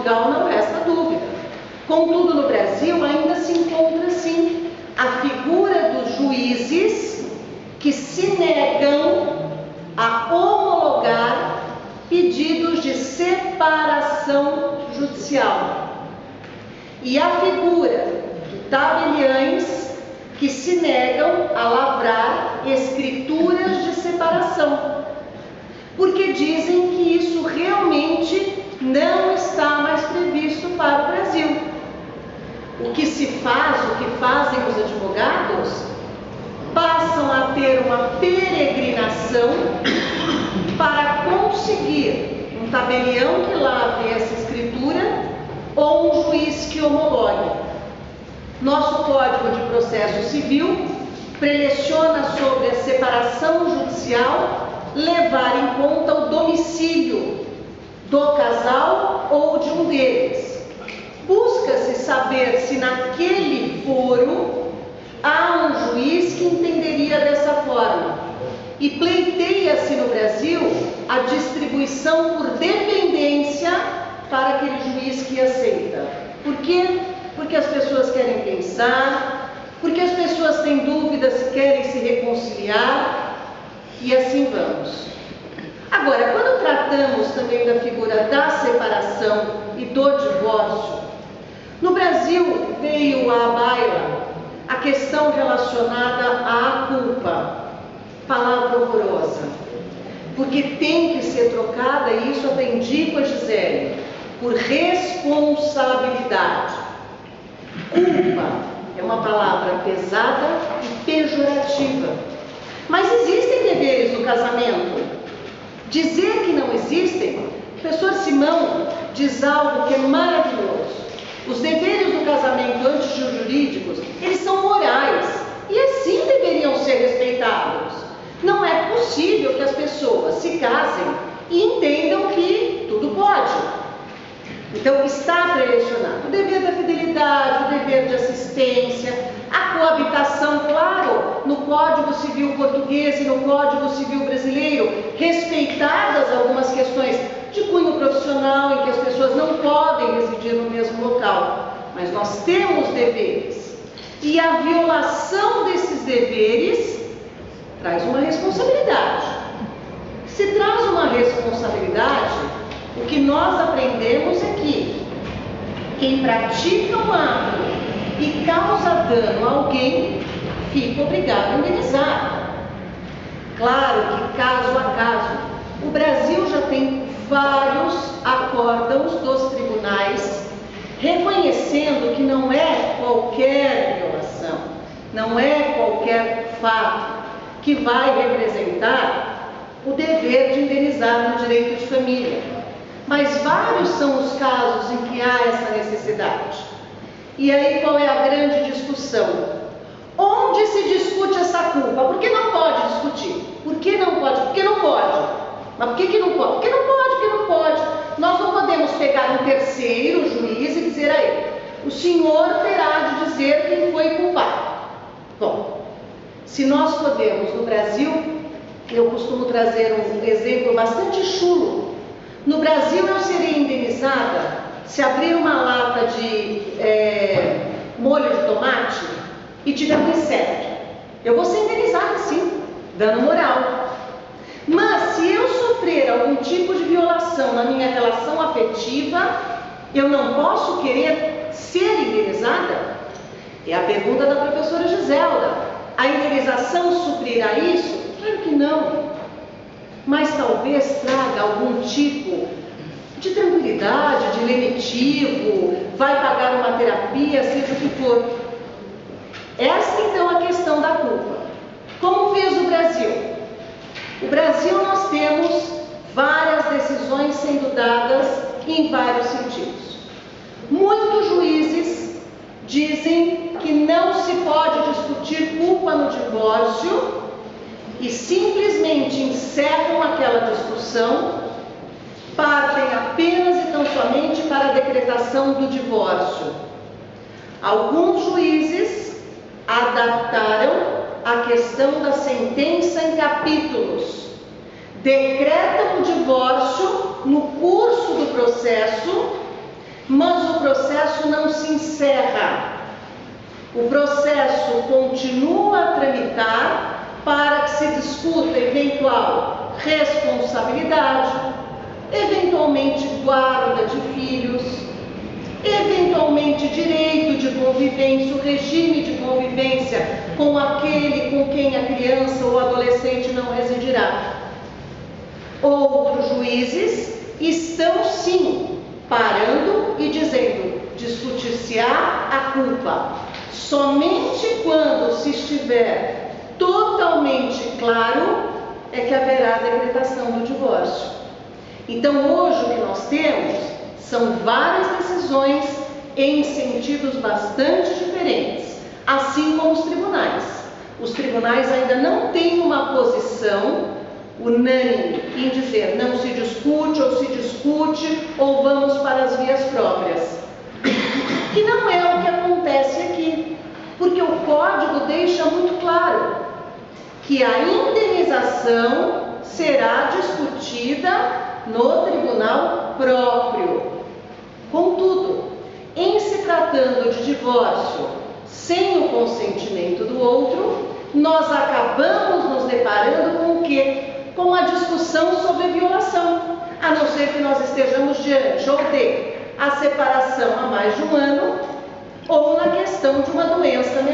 Portugal não resta dúvida. Contudo, no Brasil ainda se encontra, sim, a figura dos juízes que se negam a homologar pedidos de separação judicial. E a figura de tabeliães que se negam a lavrar escrituras de separação, porque dizem que isso realmente não está mais previsto para o Brasil. O que se faz, o que fazem os advogados, passam a ter uma peregrinação para conseguir um tabelião que lave essa escritura ou um juiz que homologue. Nosso Código de Processo Civil preleciona sobre a separação judicial levar em conta o domicílio do casal ou de um deles. Busca-se saber se naquele foro há um juiz que entenderia dessa forma. E pleiteia-se no Brasil a distribuição por dependência para aquele juiz que aceita. Por quê? Porque as pessoas querem pensar, porque as pessoas têm dúvidas, querem se reconciliar, e assim vamos. Agora, quando tratamos também da figura da separação e do divórcio, no Brasil veio à baila a questão relacionada à culpa, palavra horrorosa, porque tem que ser trocada, e isso até indico a Gisele, por responsabilidade. Culpa é uma palavra pesada e pejorativa, mas existem deveres no casamento. Dizer que não existem, o professor Simão diz algo que é maravilhoso. Os deveres do casamento antijurídicos, eles são morais e assim deveriam ser respeitados. Não é possível que as pessoas se casem e entendam que tudo pode. Então está prelecionado o dever da fidelidade, o dever de assistência, a coabitação, claro, no Código Civil português e no Código Civil brasileiro, respeitadas algumas questões de cunho profissional em que as pessoas não podem residir no mesmo local, mas nós temos deveres, e a violação desses deveres traz uma responsabilidade. Se traz uma responsabilidade, o que nós aprendemos é que quem pratica um ato e causa dano a alguém fica obrigado a indenizar. Claro que caso a caso, o Brasil já tem vários acórdãos dos tribunais reconhecendo que não é qualquer violação, não é qualquer fato que vai representar o dever de indenizar no direito de família. Mas vários são os casos em que há essa necessidade. E aí qual é a grande discussão? Onde se discute essa culpa? Por que não pode discutir? Por que não pode? Porque não pode. Mas por que não pode? Porque não pode, porque não pode. Nós não podemos pegar um terceiro juiz e dizer a ele: o senhor terá de dizer quem foi culpado. Bom, se nós podemos no Brasil, eu costumo trazer um exemplo bastante chulo. No Brasil eu serei indenizada se abrir uma lata de molho de tomate e tiver um inseto. Eu vou ser indenizada sim, dano moral. Mas se eu sofrer algum tipo de violação na minha relação afetiva, eu não posso querer ser indenizada? É a pergunta da professora Giselda. A indenização suprirá isso? Claro que não. Mas talvez traga algum tipo de tranquilidade, de lenitivo, vai pagar uma terapia, seja o que for. Essa então é a questão da culpa. Como fez o Brasil? O Brasil nós temos várias decisões sendo dadas em vários sentidos. Muitos juízes dizem que não se pode discutir culpa no divórcio e simplesmente encerram aquela discussão, partem apenas e tão somente para a decretação do divórcio. Alguns juízes adaptaram a questão da sentença em capítulos, decretam o divórcio no curso do processo, se encerra. O processo continua a tramitar para que se discuta eventual responsabilidade, eventualmente guarda de filhos, eventualmente direito de convivência, o regime de convivência com aquele com quem a criança ou adolescente não residirá. Outros juízes estão sim parando e dizendo: discutir-se-á a culpa somente quando se estiver totalmente claro é que haverá a decretação do divórcio. Então hoje o que nós temos são várias decisões em sentidos bastante diferentes, assim como os tribunais. Os tribunais ainda não têm uma posição unânime em dizer não se discute ou se discute ou vamos para as vias próprias. Que não é o que acontece aqui, porque o Código deixa muito claro que a indenização será discutida no tribunal próprio. Contudo, em se tratando de divórcio sem o consentimento do outro, nós acabamos nos deparando com o quê? Com a discussão sobre violação, a não ser que nós estejamos diante ou de a separação há mais de um ano ou na questão de uma doença mental.